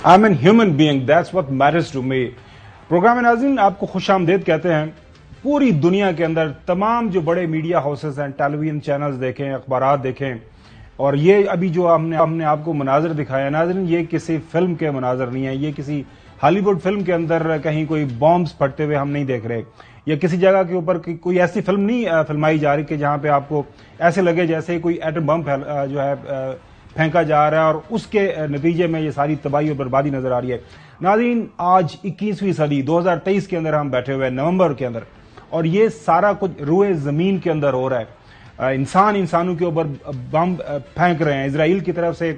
I'm a human being, that's what matters to me. Programme ناظرین آپ کو خوش آمدید کہتے ہیں. پوری دنیا کے اندر تمام جو بڑے میڈیا ہاؤسز ہیں، ٹیلی ویژن چینلز دیکھیں، اخبارات دیکھیں، اور یہ ابھی جو ہم نے آپ کو مناظر دکھایا ناظرین، یہ کسی فلم کے مناظر نہیں ہیں، یہ کسی ہالی ووڈ فلم کے اندر کہیں کوئی بامبز پھٹتے ہوئے ہم نہیں دیکھ رہے، یا کسی جگہ کے اوپر کوئی ایسی فلم نہیں فلمائی جا رہی کہ جہاں پہ آپ کو ایسے لگے جیسے کوئی ایٹم بم جو ہے پھینکا جا رہا ہے اور اس کے نتیجے میں یہ ساری تباہی اور بربادی نظر آ رہی ہے. ناظرین، آج 21ویں صدی 2023 کے اندر ہم بیٹھے ہوئے ہیں، نومبر کے اندر، اور یہ سارا کچھ روئے زمین کے اندر ہو رہا ہے. انسانوں کے اوپر بم پھینک رہے ہیں، اسرائیل کی طرف سے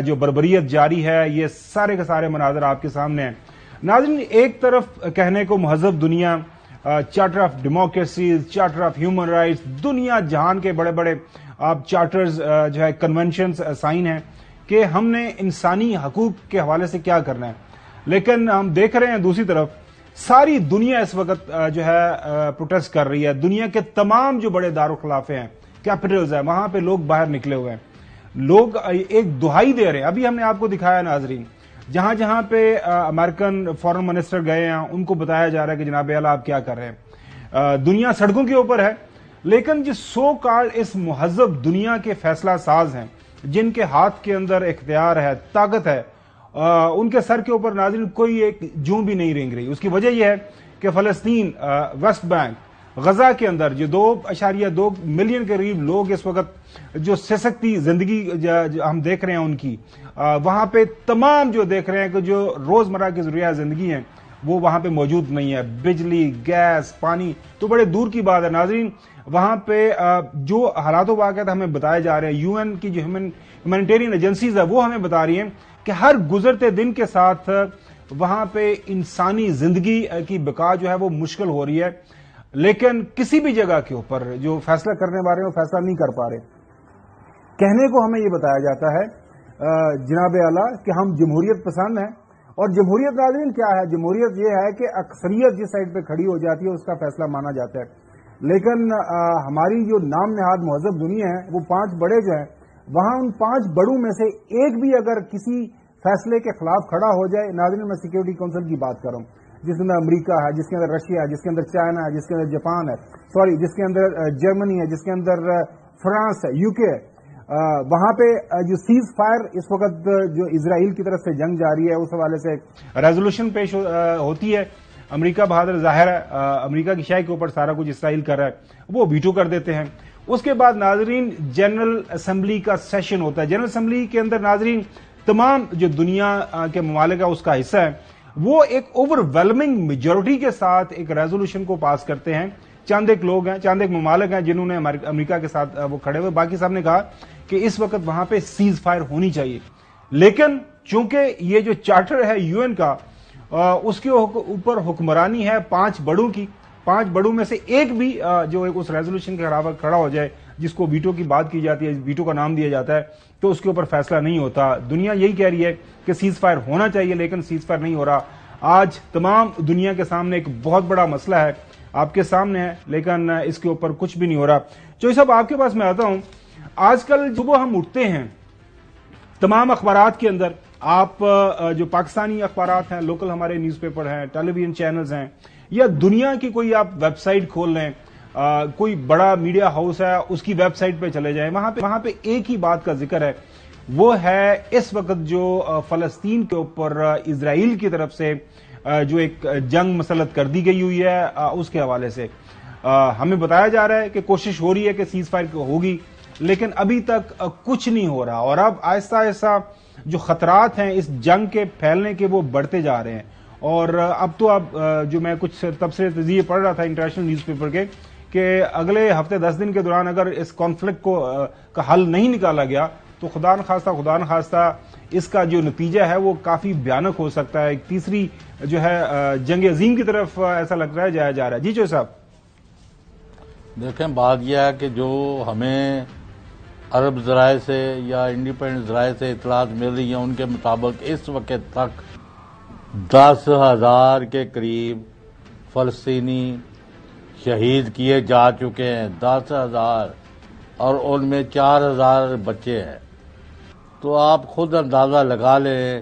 جو بربریت جاری ہے، یہ سارے کے سارے مناظر آپ کے سامنے ہیں. ناظرین، ایک طرف کہنے کو مہذب دنیا، charter of democracy, charter of human rights, دنیا جہان کے بڑے بڑے آپ چارٹرز جو ہے کنونشنز سائن ہیں کہ ہم نے انسانی حقوق کے حوالے سے کیا کرنا ہے، لیکن ہم دیکھ رہے ہیں دوسری طرف ساری دنیا اس وقت جو ہے پروٹیسٹ کر رہی ہے. دنیا کے تمام جو بڑے دارالخلافے ہیں، کیپٹلز ہیں، وہاں پہ لوگ باہر نکلے ہوئے ہیں، لوگ ایک دہائی دے رہے ہیں. ابھی ہم نے آپ کو دکھایا ناظرین، جہاں جہاں پہ امریکن فارن منسٹر گئے ہیں ان کو بتایا جا رہا ہے کہ جناب اعلیٰ آپ کیا کر رہے ہیں. دنیا سڑکوں کے اوپر ہے، لیکن جو سو کال اس مہذب دنیا کے فیصلہ ساز ہیں، جن کے ہاتھ کے اندر اختیار ہے، طاقت ہے، ان کے سر کے اوپر ناظرین کوئی ایک جوں بھی نہیں رینگ رہی. اس کی وجہ یہ ہے کہ فلسطین، ویسٹ بینک، غزہ کے اندر جو 2.2 ملین کے قریب لوگ اس وقت جو سسکتی زندگی ہم دیکھ رہے ہیں ان کی، وہاں پہ تمام جو دیکھ رہے ہیں کہ جو روزمرہ کی ضروریات زندگی ہیں وہ وہاں پہ موجود نہیں ہے. بجلی، گیس، پانی تو بڑے دور کی بات ہے. ناظرین، وہاں پہ جو حالات و واقعات ہمیں بتائے جا رہے ہیں، یو این کی جو ہیومینیٹیرین ایجنسیز ہیں وہ ہمیں بتا رہی ہیں کہ ہر گزرتے دن کے ساتھ وہاں پہ انسانی زندگی کی بقا جو ہے وہ مشکل ہو رہی ہے، لیکن کسی بھی جگہ کے اوپر جو فیصلہ کرنے والے ہیں وہ فیصلہ نہیں کر پا رہے. کہنے کو ہمیں یہ بتایا جاتا ہے جناب اعلیٰ کہ ہم جمہوریت پسند ہیں، اور جمہوریت ناظرین کیا ہے؟ جمہوریت یہ ہے کہ اکثریت جس سائڈ پہ کھڑی ہو جاتی ہے اس کا فیصلہ مانا جاتا ہے. لیکن ہماری جو نام نہاد مہذب دنیا ہے، وہ 5 بڑے جو ہیں، وہاں ان 5 بڑوں میں سے ایک بھی اگر کسی فیصلے کے خلاف کھڑا ہو جائے، ناظرین میں سیکورٹی کونسل کی بات کر رہا ہوں، جس کے اندر امریکہ ہے، جس کے اندر رشیا ہے، جس کے اندر چائنا ہے، جس کے اندر جاپان ہے، جس کے اندر جرمنی ہے، جس کے اندر فرانس ہے، یو کے ہے، وہاں پہ جو سیز فائر اس وقت جو اسرائیل کی طرف سے جنگ جاری ہے اس حوالے سے ریزولوشن پیش ہوتی ہے. امریکہ بہادر ظاہر ہے، امریکہ کی شاہی کے اوپر سارا کچھ اسرائیل کر رہا ہے، وہ ویٹو کر دیتے ہیں. اس کے بعد ناظرین جنرل اسمبلی کا سیشن ہوتا ہے. جنرل اسمبلی کے اندر ناظرین تمام جو دنیا کے ممالک کا اس کا حصہ ہے، وہ ایک اوور ویلمنگ میجورٹی کے ساتھ ایک ریزولوشن کو پاس کرتے ہیں. چند ایک لوگ ہیں، چند ایک ممالک ہیں جنہوں نے امریکہ کے ساتھ وہ کھڑے ہوئے، باقی صاحب نے کہا کہ اس وقت وہاں پہ سیز فائر ہونی چاہیے. لیکن چونکہ یہ جو چارٹر ہے یو این کا، اس کے اوپر حکمرانی ہے 5 بڑوں کی. 5 بڑوں میں سے ایک بھی جو اس ریزولوشن کے خلاف کھڑا ہو جائے، جس کو ویٹو کی بات کی جاتی ہے، ویٹو کا نام دیا جاتا ہے، تو اس کے اوپر فیصلہ نہیں ہوتا. دنیا یہی کہہ رہی ہے کہ سیز فائر ہونا چاہیے، لیکن سیز فائر نہیں ہو رہا. آج تمام دنیا کے سامنے ایک بہت بڑا مسئلہ ہے، آپ کے سامنے ہے، لیکن اس کے اوپر کچھ بھی نہیں ہو رہا. چوہی صاحب، آپ کے پاس میں آتا ہوں. آج کل جو ہم اٹھتے ہیں تمام اخبارات کے اندر، آپ جو پاکستانی اخبارات ہیں، لوکل ہمارے نیوز پیپر ہیں، ٹیلی ویژن چینلز ہیں، یا دنیا کی کوئی آپ ویب سائٹ کھول لیں، کوئی بڑا میڈیا ہاؤس ہے اس کی ویب سائٹ پہ چلے جائیں، وہاں پہ ایک ہی بات کا ذکر ہے، وہ ہے اس وقت جو فلسطین کے اوپر اسرائیل کی طرف سے جو ایک جنگ مسلط کر دی گئی ہوئی ہے اس کے حوالے سے. ہمیں بتایا جا رہا ہے کہ کوشش ہو رہی ہے کہ سیز فائر ہوگی، لیکن ابھی تک کچھ نہیں ہو رہا. اور اب آہستہ آہستہ جو خطرات ہیں اس جنگ کے پھیلنے کے وہ بڑھتے جا رہے ہیں. اور اب تو جو میں کچھ تبصرے تجزیے پڑھ رہا تھا انٹرنیشنل نیوز پیپر کے، کہ اگلے ہفتے 10 دن کے دوران اگر اس کانفلکٹ کا حل نہیں نکالا گیا تو خدا نخواستہ اس کا جو نتیجہ ہے وہ کافی بھیانک ہو سکتا ہے. ایک تیسری جو ہے جنگ عظیم کی طرف ایسا لگ رہا ہے جایا جا رہا ہے. جی چوہے صاحب، دیکھیں، بات یہ ہے کہ جو ہمیں عرب ذرائع سے یا انڈیپینڈنٹ ذرائع سے اطلاعات مل رہی ہیں ان کے مطابق اس وقت تک 10,000 کے قریب فلسطینی شہید کیے جا چکے ہیں. 10,000، اور ان میں 4,000 بچے ہیں. تو آپ خود اندازہ لگا لیں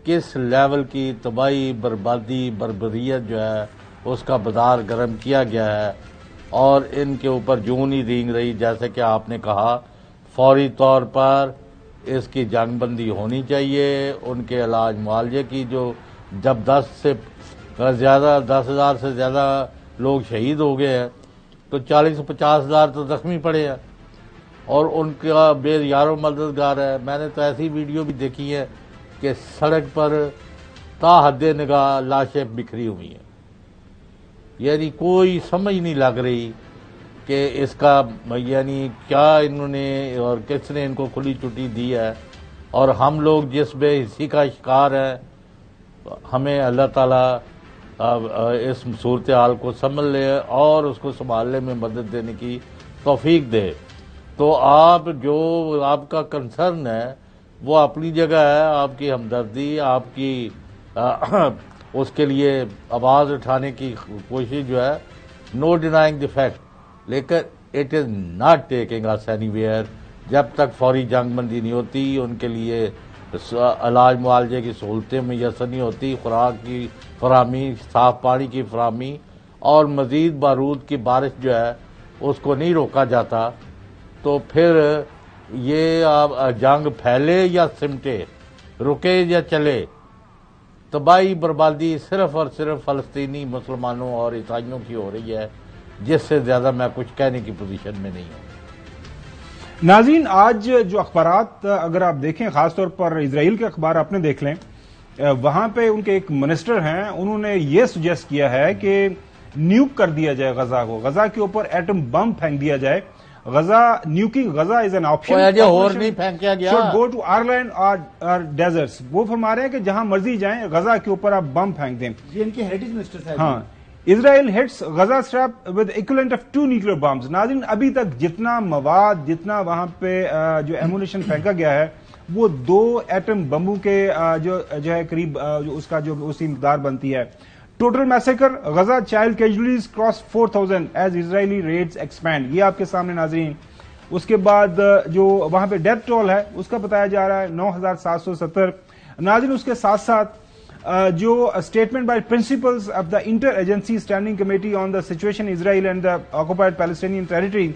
کس لیول کی تباہی بربادی بربریت جو ہے اس کا بازار گرم کیا گیا ہے، اور ان کے اوپر جوں نہیں رینگ رہی. جیسے کہ آپ نے کہا فوری طور پر اس کی جنگ بندی ہونی چاہیے. ان کے علاج معالجے کی جو جب 10,000 سے زیادہ لوگ شہید ہو گئے ہیں تو 40-50,000 تو زخمی پڑے ہیں، اور ان کا بے یار و مددگار ہے. میں نے تو ایسی ویڈیو بھی دیکھی ہے کہ سڑک پر تا حد نگاہ لاشیں بکھری ہوئی ہیں. یعنی کوئی سمجھ نہیں لگ رہی کہ اس کا یعنی کیا انہوں نے اور کس نے ان کو کھلی چھٹی دی ہے. اور ہم لوگ جس بے حسی کا شکار ہیں، ہمیں اللہ تعالیٰ اس صورتحال کو سنبھل لے اور اس کو سنبھالنے میں مدد دینے کی توفیق دے. تو آپ جو آپ کا کنسرن ہے وہ اپنی جگہ ہے، آپ کی ہمدردی، آپ کی اس کے لیے آواز اٹھانے کی کوشش جو ہے، نو ڈینائنگ دی فیکٹ، لیکن it is not taking us anywhere. جب تک فوری جنگ بندی نہیں ہوتی، ان کے لیے علاج معالجے کی سہولتیں میسر نہیں ہوتی، خوراک کی فراہمی، صاف پانی کی فراہمی اور مزید بارود کی بارش جو ہے اس کو نہیں روکا جاتا، تو پھر یہ جنگ پھیلے یا سمٹے، رکے یا چلے، تباہی بربادی صرف اور صرف فلسطینی مسلمانوں اور عیسائیوں کی ہو رہی ہے، جس سے زیادہ میں کچھ کہنے کی پوزیشن میں نہیں ہوں. ناظرین، آج جو اخبارات اگر آپ دیکھیں، خاص طور پر اسرائیل کے اخبار اپنے دیکھ لیں، وہاں پہ ان کے ایک منسٹر ہیں، انہوں نے یہ سجیسٹ کیا ہے کہ نیوک کر دیا جائے غزہ کو، غزہ کے اوپر ایٹم بم پھینک دیا جائے. Gaza nuking Gaza is an option, اور نہیں پھینکا گیا، should go to Ireland or deserts. وہ فرما رہے ہیں کہ جہاں مرضی جائیں غزہ کے اوپر آپ بم پھینک دیں. یہ ان کے ہیریٹیج منسٹر صاحب. ہاں، Israel hits Gaza strip with equivalent of 2 nuclear bombs. ناظرین، ابھی تک جتنا مواد، جتنا وہاں پہ جو ایمونیشن پھینکا گیا ہے وہ 2 ایٹم بموں کے جو ہے قریب اس کا جو اسی مقدار بنتی ہے. Total massacre Gaza child casualties cross 4,000 as Israeli raids expand. یہ آپ کے سامنے ناظرین. اس کے بعد جو وہاں پہ ڈیتھ ٹول ہے اس کا بتایا جا رہا ہے 9,770. ناظرین، اس کے ساتھ ساتھ جو statement by principals of the inter agency standing committee on the situation Israel and the occupied Palestinian territory,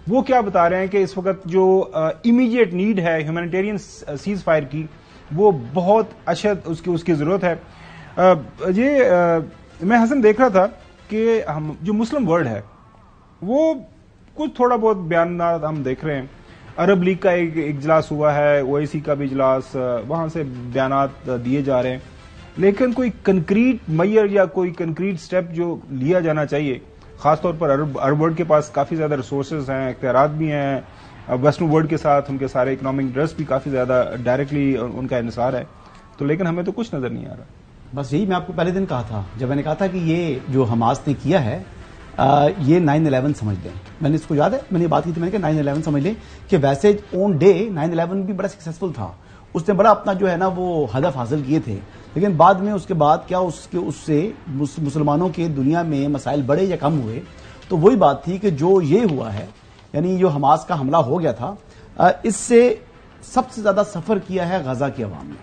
وہ کیا بتا رہے ہیں کہ اس وقت جو امیڈیٹ نیڈ ہے ہیومینیٹیرین سیز فائر کی، وہ بہت اشد اس کی ضرورت ہے. میں حسن دیکھ رہا تھا کہ ہم جو مسلم ورلڈ ہے وہ کچھ تھوڑا بہت بیانات ہم دیکھ رہے ہیں. عرب لیگ کا ایک اجلاس ہوا ہے، OIC کا بھی اجلاس، وہاں سے بیانات دیے جا رہے ہیں، لیکن کوئی کنکریٹ میئر یا کوئی کنکریٹ سٹیپ جو لیا جانا چاہیے، خاص طور پر عرب ورلڈ کے پاس کافی زیادہ ریسورسز ہیں، اختیارات بھی ہیں، ویسٹرن ورلڈ کے ساتھ ان کے سارے اکنامک انٹرسٹ بھی کافی زیادہ ڈائریکٹلی ان کا انحصار ہے، تو لیکن ہمیں تو کچھ نظر نہیں آ رہا. بس یہی میں آپ کو پہلے دن کہا تھا، جب میں نے کہا تھا کہ یہ جو حماس نے کیا ہے یہ 9/11 سمجھ لیں. میں نے اس کو یاد ہے، میں نے یہ بات کی تھی، میں نے کہا 9/11 سمجھ لیں کہ ویسے اون ڈے 9/11 بھی بڑا سکسیسفل تھا، اس نے بڑا اپنا جو ہے نا وہ ہدف حاصل کیے تھے، لیکن بعد میں اس کے بعد کیا اس سے مسلمانوں کے دنیا میں مسائل بڑے یا کم ہوئے. تو وہی بات تھی کہ جو یہ ہوا ہے، یعنی جو حماس کا حملہ ہو گیا تھا، اس سے سب سے زیادہ سفر کیا ہے غزہ کی عوام نے.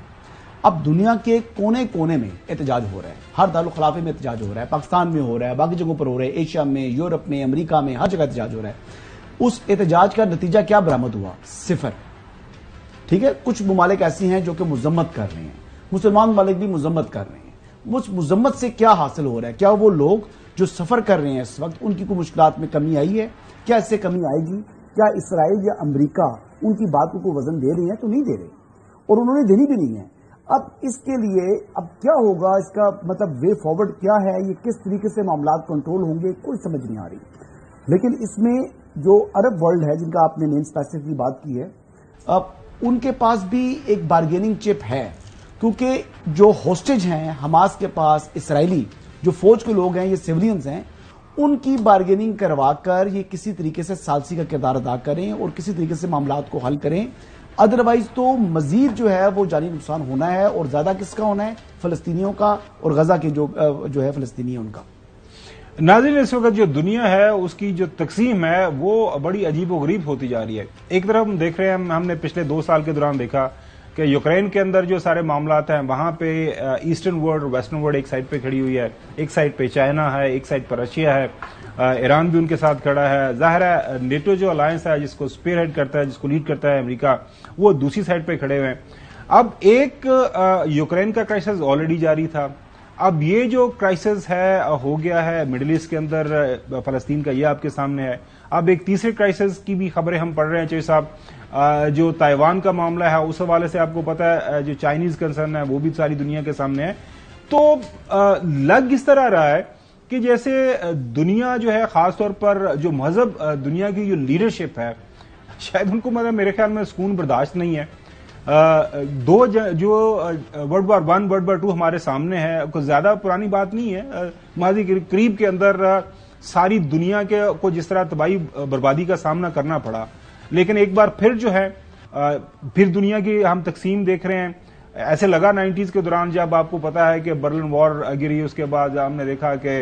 اب دنیا کے کونے کونے میں احتجاج ہو رہا ہے، ہر دارالخلافے میں احتجاج ہو رہا ہے، پاکستان میں ہو رہا ہے، باقی جگہوں پر ہو رہا ہے، ایشیا میں، یورپ میں، امریکہ میں، ہر جگہ احتجاج ہو رہا ہے. اس احتجاج کا نتیجہ کیا برآمد ہوا؟ 0. ٹھیک ہے، کچھ ممالک ایسی ہیں جو کہ مذمت کر رہے ہیں، مسلمان ممالک بھی مذمت کر رہے ہیں. اس مذمت سے کیا حاصل ہو رہا ہے؟ کیا وہ لوگ جو سفر کر رہے ہیں اس وقت، ان کی کوئی مشکلات میں کمی آئی ہے؟ کیا اس سے کمی آئے گی؟ کیا اسرائیل یا امریکہ ان کی بات کو وزن دے رہی ہیں؟ تو نہیں دے رہے، اور انہوں نے دینی بھی نہیں ہے. اب اس کے لیے اب کیا ہوگا، اس کا مطلب وے فارورڈ کیا ہے، یہ کس طریقے سے معاملات کنٹرول ہوں گے، کوئی سمجھ نہیں آ رہی. لیکن اس میں جو عرب ورلڈ ہے، جن کا آپ نے مین اسپیسیفکلی بات کی ہے، اب ان کے پاس بھی ایک بارگیننگ چپ ہے، کیونکہ جو ہوسٹیج ہیں حماس کے پاس، اسرائیلی جو فوج کے لوگ ہیں، یہ سیولینز ہیں، ان کی بارگیننگ کروا کر یہ کسی طریقے سے ثالثی کا کردار ادا کریں اور کسی طریقے سے معاملات کو حل کریں. ادروائز تو مزید جو ہے وہ جانی نقصان ہونا ہے، اور زیادہ کس کا ہونا ہے؟ فلسطینیوں کا، اور غزہ کے جو ہے فلسطینی ان کا. ناظرین، اس وقت جو دنیا ہے اس کی جو تقسیم ہے وہ بڑی عجیب و غریب ہوتی جا رہی ہے. ایک طرف ہم دیکھ رہے ہیں، ہم نے پچھلے 2 سال کے دوران دیکھا کہ یوکرین کے اندر جو سارے معاملات ہیں وہاں پہ ایسٹرن ورلڈ اور ویسٹرن ورلڈ ایک سائڈ پہ کھڑی ہوئی ہے، ایک سائڈ پہ چائنا ہے، ایک سائڈ پہ رشیا ہے، ایران بھی ان کے ساتھ کھڑا ہے. ظاہر ہے نیٹو جو الائنس ہے جس کو اسپیئر ہیڈ کرتا ہے، جس کو لیڈ کرتا ہے امریکہ، وہ دوسری سائڈ پہ کھڑے ہوئے ہیں. اب ایک یوکرین کا کرائسس آلریڈی جاری تھا، اب یہ جو کرائسس ہے ہو گیا ہے مڈل ایسٹ کے اندر، فلسطین کا یہ آپ کے سامنے ہے. اب ایک تیسرے کرائسس کی بھی خبریں ہم پڑھ رہے ہیں چوہے صاحب، جو تائیوان کا معاملہ ہے اس حوالے سے آپ کو پتا ہے جو چائنیز کنسرن ہے وہ بھی ساری دنیا کے سامنے ہے. تو لگ اس طرح رہا ہے کہ جیسے دنیا جو ہے خاص طور پر جو مہذب دنیا کی جو لیڈرشپ ہے شاید ان کو مطلب میرے خیال میں سکون برداشت نہیں ہے. جو ورلڈ وار 1 ورلڈ وار 2 ہمارے سامنے ہے، کوئی زیادہ پرانی بات نہیں ہے، ماضی قریب کے اندر ساری دنیا کے کو جس طرح تباہی بربادی کا سامنا کرنا پڑا، لیکن ایک بار پھر جو ہے پھر دنیا کی ہم تقسیم دیکھ رہے ہیں. ایسے لگا 90s کے دوران جب آپ کو پتا ہے کہ برلن وار گری، اس کے بعد ہم نے دیکھا کہ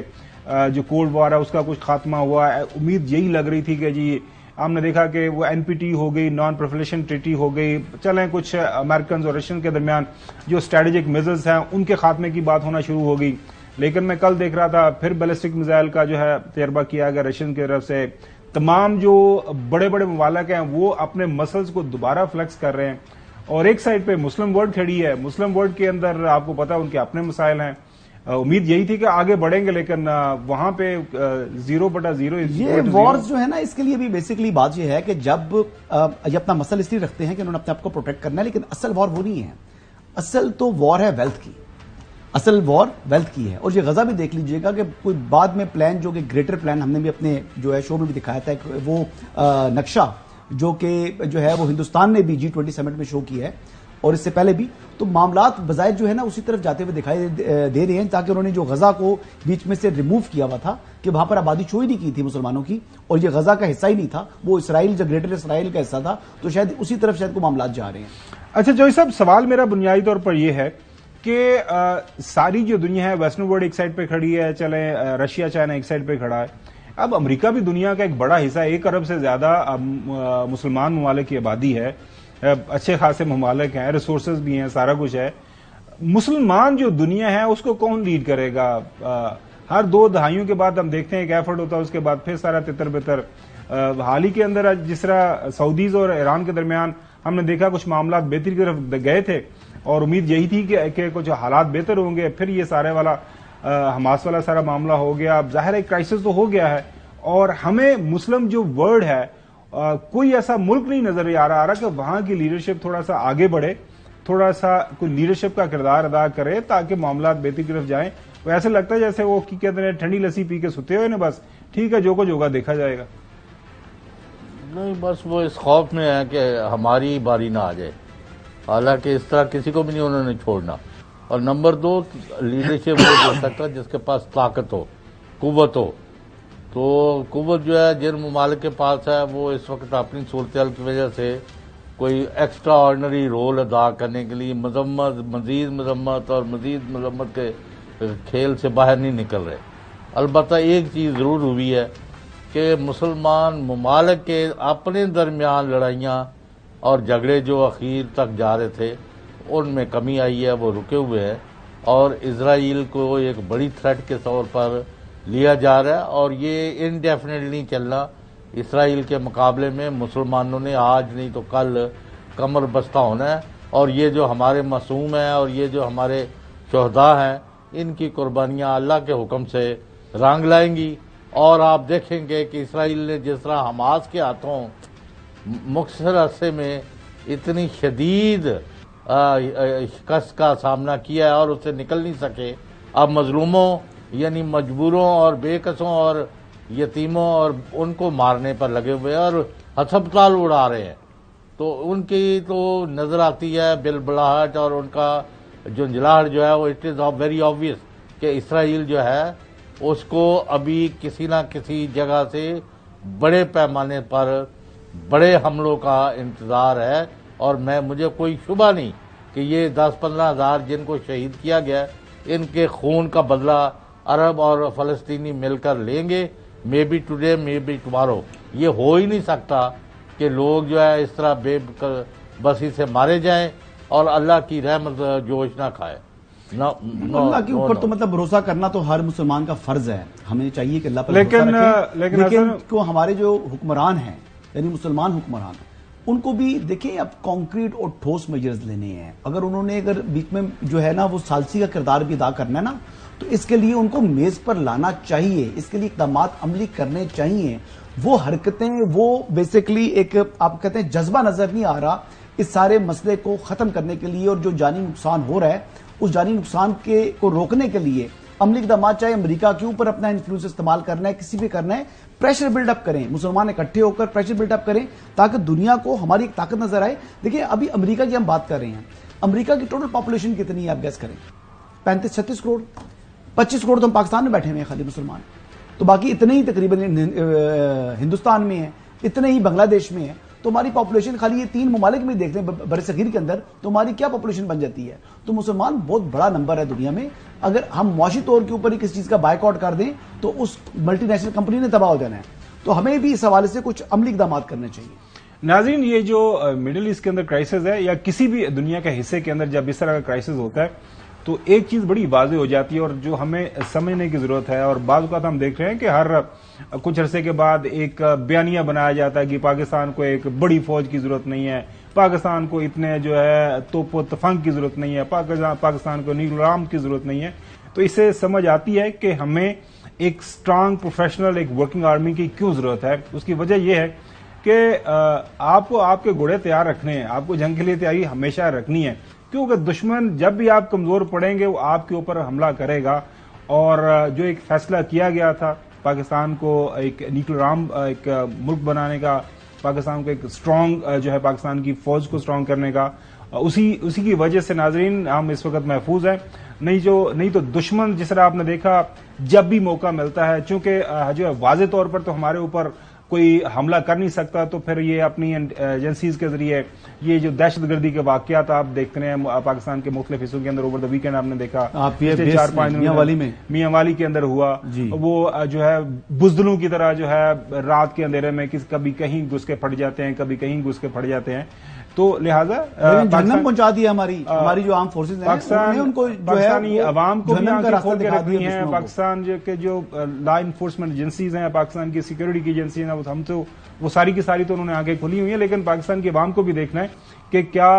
جو کولڈ وار ہے اس کا کچھ خاتمہ ہوا. امید یہی لگ رہی تھی کہ جی ہم نے دیکھا کہ وہ NPT ہو گئی، نان پرولیفریشن ٹریٹی ہو گئی، چلیں کچھ امریکنز اور رشین کے درمیان جو اسٹریٹجک میزرز ہیں ان کے خاتمے کی بات ہونا شروع ہو گئی. لیکن میں کل دیکھ رہا تھا پھر بیلسٹک میزائل کا جو ہے تجربہ کیا گیا رشین کی طرف سے. تمام جو بڑے بڑے ممالک ہیں وہ اپنے مسلز کو دوبارہ فلیکس کر رہے ہیں، اور ایک سائڈ پہ مسلم ورلڈ کھڑی ہے. مسلم ورلڈ کے اندر آپ کو پتا ان کے اپنے مسائل ہیں. امید یہی تھی کہ آگے بڑھیں گے، لیکن وہاں پہ 0/0. یہ وارز جو ہے نا، اس کے لیے بھی بیسیکلی بات یہ ہے کہ جب یہ اپنا مسئلہ اس لیے رکھتے ہیں کہ انہوں نے اپنے آپ کو پروٹیکٹ کرنا ہے، لیکن اصل وار وہ نہیں ہے. اصل تو وار ہے ویلتھ کی، اصل وار ویلتھ کی ہے. اور یہ غزہ بھی دیکھ لیجئے گا کہ کوئی بعد میں پلان جو کہ گریٹر پلان ہم نے بھی اپنے جو ہے شو میں بھی دکھایا تھا، وہ نقشہ جو کہ جو ہے وہ ہندوستان نے بھی G20 سمٹ میں شو کیا ہے اور اس سے پہلے بھی. تو معاملات بظاہر جو ہے نا اسی طرف جاتے ہوئے دکھائی دے رہے ہیں، تاکہ انہوں نے جو غزہ کو بیچ میں سے ریموو کیا ہوا تھا کہ وہاں پر آبادی شو ہی نہیں کی تھی مسلمانوں کی، اور یہ غزہ کا حصہ ہی نہیں تھا، وہ اسرائیل جو گریٹر اسرائیل کا حصہ تھا، تو شاید اسی طرف شاید کو معاملات جا رہے ہیں. اچھا جوئی صاحب، سوال میرا بنیادی طور پر یہ ہے کہ ساری جو دنیا ہے ویسٹرن ورلڈ ایک سائڈ پہ کھڑی ہے، چلیں رشیا چائنا ایک سائڈ پہ کھڑا ہے. اب امریکہ بھی دنیا کا ایک بڑا حصہ، 1 ارب سے زیادہ مسلمان ممالک کی آبادی ہے، اچھے خاصے ممالک ہیں، ریسورسز بھی ہیں، سارا کچھ ہے. مسلمان جو دنیا ہے اس کو کون لیڈ کرے گا؟ ہر 2 دہائیوں کے بعد ہم دیکھتے ہیں ایک ایفرٹ ہوتا ہے، اس کے بعد پھر سارا تتر بتر. حال ہی کے اندر جس طرح سعودیز اور ایران کے درمیان ہم نے دیکھا کچھ معاملات بہتری کی طرف گئے تھے، اور امید یہی تھی کہ کچھ حالات بہتر ہوں گے. پھر یہ سارے والا حماس والا سارا معاملہ ہو گیا. اب ظاہر ہے کرائسس تو ہو گیا ہے، اور ہمیں مسلم جو ورلڈ ہے کوئی ایسا ملک نہیں نظر آ رہا کہ وہاں کی لیڈرشپ تھوڑا سا آگے بڑھے، تھوڑا سا کوئی لیڈرشپ کا کردار ادا کرے تاکہ معاملات بہتری کی طرف جائیں. وہ ایسے لگتا ہے جیسے وہ کہتے ہیں ٹھنڈی لسی پی کے ستے ہوئے نا، بس ٹھیک ہے جو کچھ ہوگا دیکھا جائے گا. نہیں، بس وہ اس خوف میں ہے کہ ہماری باری نہ آ جائے، حالانکہ اس طرح کسی کو بھی نہیں انہوں نے چھوڑنا. اور نمبر 2، لیڈرشپ وہ دے سکتا جس کے پاس طاقت ہو، قوت ہو. تو قوت جو ہے جن ممالک کے پاس ہے وہ اس وقت اپنی صورتحال کی وجہ سے کوئی ایکسٹرا آرڈنری رول ادا کرنے کے لیے مزید مذمت کے کھیل سے باہر نہیں نکل رہے. البتہ ایک چیز ضرور ہوئی ہے کہ مسلمان ممالک کے اپنے درمیان لڑائیاں اور جھگڑے جو اخیر تک جا رہے تھے ان میں کمی آئی ہے، وہ رکے ہوئے ہیں، اور اسرائیل کو ایک بڑی تھریٹ کے طور پر لیا جا رہا ہے. اور یہ انڈیفینیٹلی چلنا، اسرائیل کے مقابلے میں مسلمانوں نے آج نہیں تو کل کمر بستہ ہونا ہے. اور یہ جو ہمارے معصوم ہیں اور یہ جو ہمارے شہداء ہیں، ان کی قربانیاں اللہ کے حکم سے رنگ لائیں گی. اور آپ دیکھیں گے کہ اسرائیل نے جس طرح حماس کے ہاتھوں مختصر عرصے میں اتنی شدید شکست کا سامنا کیا ہے اور اس سے نکل نہیں سکے، اب مظلوموں یعنی مجبوروں اور بے کسوں اور یتیموں اور ان کو مارنے پر لگے ہوئے اور ہسپتال اڑا رہے ہیں. تو ان کی تو نظر آتی ہے بلبلاہٹ اور ان کا جھنجھلاہٹ جو ہے وہ اٹ از ویری آبویس کہ اسرائیل جو ہے اس کو ابھی کسی نہ کسی جگہ سے بڑے پیمانے پر بڑے حملوں کا انتظار ہے. اور مجھے کوئی شبہ نہیں کہ یہ 10-15 ہزار جن کو شہید کیا گیا ان کے خون کا بدلہ عرب اور فلسطینی مل کر لیں گے. Maybe today maybe tomorrow. یہ ہو ہی نہیں سکتا کہ لوگ جو ہے اس طرح بے بسی سے مارے جائیں. اور اللہ کی رحمت جوش نہ کھائے. اللہ کے اوپر تو مطلب بھروسہ کرنا تو ہر مسلمان کا فرض ہے. ہمیں چاہیے کہ اللہ پر لیکن کو ہمارے جو حکمران ہیں یعنی مسلمان حکمران ان کو بھی دیکھیں اب کانکریٹ اور ٹھوس میجرز لینے ہیں. اگر بیچ میں جو ہے نا وہ ثالثی کا کردار بھی ادا کرنا ہے نا تو اس کے لیے ان کو میز پر لانا چاہیے. اس کے لیے اقدامات عملی کرنے چاہیے. وہ حرکتیں وہ بیسیکلی ایک آپ کہتے ہیں جذبہ نظر نہیں آ رہا اس سارے مسئلے کو ختم کرنے کے لیے. اور جو جانی نقصان ہو رہا ہے اس جانی نقصان کو روکنے کے لیے عملی اقدامات چاہے امریکہ کے اوپر اپنا انفلوئنس استعمال کرنا ہے کسی بھی کرنا ہے. پریشر بلڈ اپ کریں مسلمان اکٹھے ہو کر پریشر بلڈ اپ کریں تاکہ دنیا کو ہماری ایک طاقت نظر آئے. دیکھیں ابھی امریکہ کی ہم بات کر رہے ہیں. امریکہ کی ٹوٹل پاپولیشن کتنی ہے آپ گیس کریں 35-36 کروڑ. 25 کروڑ تو ہم پاکستان میں بیٹھے ہوئے ہیں خالی مسلمان. تو باقی اتنے ہی تقریباً ہندوستان میں ہیں اتنے ہی بنگلہ دیش میں ہیں. تو ہماری پاپولیشن خالی یہ 3 ممالک میں دیکھ لیں بر صغیر کے اندر تو ہماری کیا پاپولیشن بن جاتی ہے. تو مسلمان بہت بڑا نمبر ہے دنیا میں. اگر ہم معاشی طور کے اوپر ہی کسی چیز کا بائیک آؤٹ کر دیں تو اس ملٹی نیشنل کمپنی نے تباہ ہو جانا ہے. تو ہمیں بھی اس حوالے سے کچھ عملی اقدامات کرنے چاہیے. ناظرین یہ جو مڈل ایسٹ کے اندر کرائسس ہے یا کسی بھی دنیا کے حصے کے اندر جب اس طرح کا کرائسس ہوتا ہے تو ایک چیز بڑی واضح ہو جاتی ہے اور جو ہمیں سمجھنے کی ضرورت ہے. اور بعض اوقات ہم دیکھ رہے ہیں کہ ہر کچھ عرصے کے بعد ایک بیانیہ بنایا جاتا ہے کہ پاکستان کو ایک بڑی فوج کی ضرورت نہیں ہے, پاکستان کو اتنے جو ہے توپ و تفنگ کی ضرورت نہیں ہے, پاکستان کو نیولام کی ضرورت نہیں ہے. تو اس سے سمجھ آتی ہے کہ ہمیں ایک سٹرانگ پروفیشنل ایک ورکنگ آرمی کی کیوں ضرورت ہے. اس کی وجہ یہ ہے کہ آپ کو آپ کے گھوڑے تیار رکھنے ہیں, آپ کو جنگ کے لیے تیاری ہمیشہ رکھنی ہے کیونکہ دشمن جب بھی آپ کمزور پڑیں گے وہ آپ کے اوپر حملہ کرے گا. اور جو ایک فیصلہ کیا گیا تھا پاکستان کو ایک نیوکلیر آرم ایک ملک بنانے کا, پاکستان کو ایک سٹرانگ جو ہے پاکستان کی فوج کو سٹرانگ کرنے کا, اسی کی وجہ سے ناظرین ہم اس وقت محفوظ ہیں. نہیں تو دشمن جس طرح آپ نے دیکھا جب بھی موقع ملتا ہے چونکہ جو ہے واضح طور پر تو ہمارے اوپر کوئی حملہ کر نہیں سکتا تو پھر یہ اپنی ایجنسیز کے ذریعے یہ جو دہشت گردی کے واقعات آپ دیکھتے ہیں پاکستان کے مختلف حصوں کے اندر اوور دا ویکینڈ آپ نے دیکھا 4-5 دن میاں والی کے اندر ہوا, وہ جو ہے بزدلوں کی طرح جو ہے رات کے اندھیرے میں کبھی کہیں گھس کے پھٹ جاتے ہیں کبھی کہیں گھس کے پھٹ جاتے ہیں. تو لہٰذا جہنم پہنچا دیا ہماری جو عام فورسز ہیں ان کو پاکستانی عوام کو بھی آنکھیں کھول کے رکھنی ہیں. پاکستان کے جو لا انفورسمنٹ ایجنسیز ہیں, پاکستان کی سیکورٹی کی ایجنسیز ہیں, ہم تو وہ ساری کی ساری تو انہوں نے آنکھیں کھولی ہوئی ہیں, لیکن پاکستان کی عوام کو بھی دیکھنا ہے کہ کیا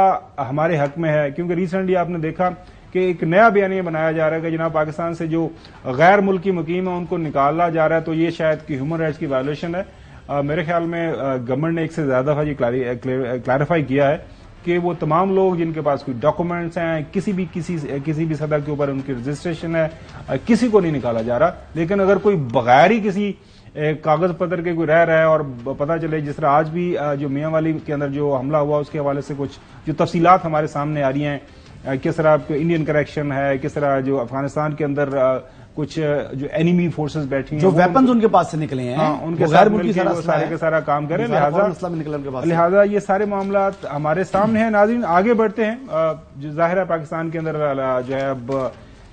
ہمارے حق میں ہے. کیونکہ ریسنٹلی آپ نے دیکھا کہ ایک نیا بیانیہ بنایا جا رہا ہے کہ جناب پاکستان سے جو غیر ملکی مقیم ہیں ان کو نکالا جا رہا ہے. تو یہ شاید کہ ہیومن رائٹس کی وائلیشن ہے. میرے خیال میں گورنمنٹ نے ایک سے زیادہ دفعہ یہ کلیریفائی کیا ہے کہ وہ تمام لوگ جن کے پاس کوئی ڈاکومنٹس ہیں کسی بھی سطح کے اوپر ان کی رجسٹریشن ہے کسی کو نہیں نکالا جا رہا. لیکن اگر کوئی بغیر ہی کسی کاغذ پتر کے کوئی رہ رہا ہے اور پتہ چلے جس طرح آج بھی جو میاں والی کے اندر جو حملہ ہوا اس کے حوالے سے کچھ جو تفصیلات ہمارے سامنے آ رہی ہیں, کس طرح انڈین کریکشن ہے, کس طرح جو افغانستان کے اندر کچھ جو اینیمی فورسز بیٹھی ہیں جو ویپنز ان کے پاس سے نکلے ہیں ان کے ساتھ مل کے سارے کے سارا کام کریں. لہٰذا یہ سارے معاملات ہمارے سامنے ہیں. ناظرین آگے بڑھتے ہیں. جو ظاہر ہے پاکستان کے اندر جو ہے اب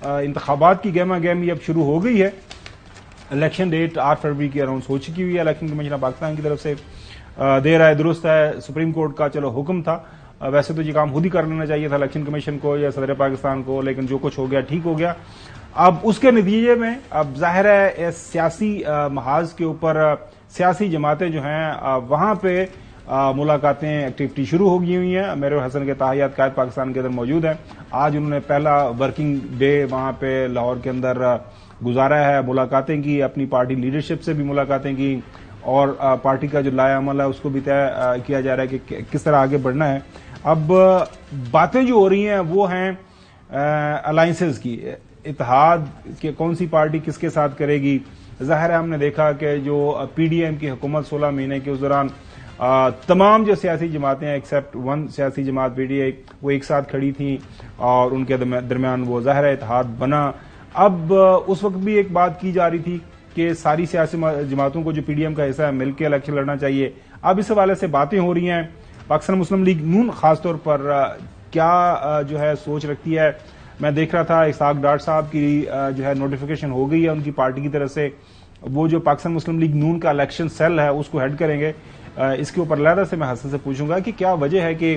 انتخابات کی گہما گہمی اب شروع ہو گئی ہے. الیکشن ڈیٹ 8 فروری کی اناؤنس ہو چکی ہوئی ہے. الیکشن کمیشن آف پاکستان کی طرف سے دے رہا ہے, درست ہے, سپریم کورٹ کا چلو حکم تھا, ویسے تو یہ کام خود ہی کر لینا چاہیے تھا الیکشن کمیشن کو یا صدر پاکستان کو, لیکن جو کچھ ہو گیا ٹھیک ہو گیا. اب اس کے نتیجے میں اب ظاہر ہے سیاسی محاذ کے اوپر سیاسی جماعتیں جو ہیں وہاں پہ ملاقاتیں ایکٹیویٹی شروع ہو گئی ہوئی ہیں. میرے حسن کے تاحیات قائد پاکستان کے اندر موجود ہیں. آج انہوں نے پہلا ورکنگ ڈے وہاں پہ لاہور کے اندر گزارا ہے, ملاقاتیں کی, اپنی پارٹی لیڈرشپ سے بھی ملاقاتیں کی اور پارٹی کا جو لائے عمل ہے اس کو بھی طے کیا جا رہا ہے کہ کس طرح آگے بڑھنا ہے. اب باتیں جو ہو رہی ہیں وہ ہیں الائنسز کی, اتحاد کہ کون سی پارٹی کس کے ساتھ کرے گی. ظاہر ہے ہم نے دیکھا کہ جو پی ڈی ایم کی حکومت 16 مہینے کے اس دوران تمام جو سیاسی جماعتیں ہیں ایکسیپٹ ون سیاسی جماعت پی ڈی اے وہ ایک ساتھ کھڑی تھیں اور ان کے درمیان وہ ظاہر ہے اتحاد بنا. اب اس وقت بھی ایک بات کی جا رہی تھی کہ ساری سیاسی جماعتوں کو جو پی ڈی ایم کا حصہ ہے مل کے الیکشن لڑنا چاہیے. اب اس حوالے سے باتیں ہو رہی ہیں. پاکستان مسلم لیگ نون خاص طور پر کیا جو ہے سوچ رکھتی ہے. میں دیکھ رہا تھا اسحاق ڈاٹ صاحب کی جو ہے نوٹیفیکیشن ہو گئی ہے ان کی پارٹی کی طرف سے, وہ جو پاکستان مسلم لیگ نون کا الیکشن سیل ہے اس کو ہیڈ کریں گے. اس کے اوپر علیحدہ سے میں حسن سے پوچھوں گا کہ کیا وجہ ہے کہ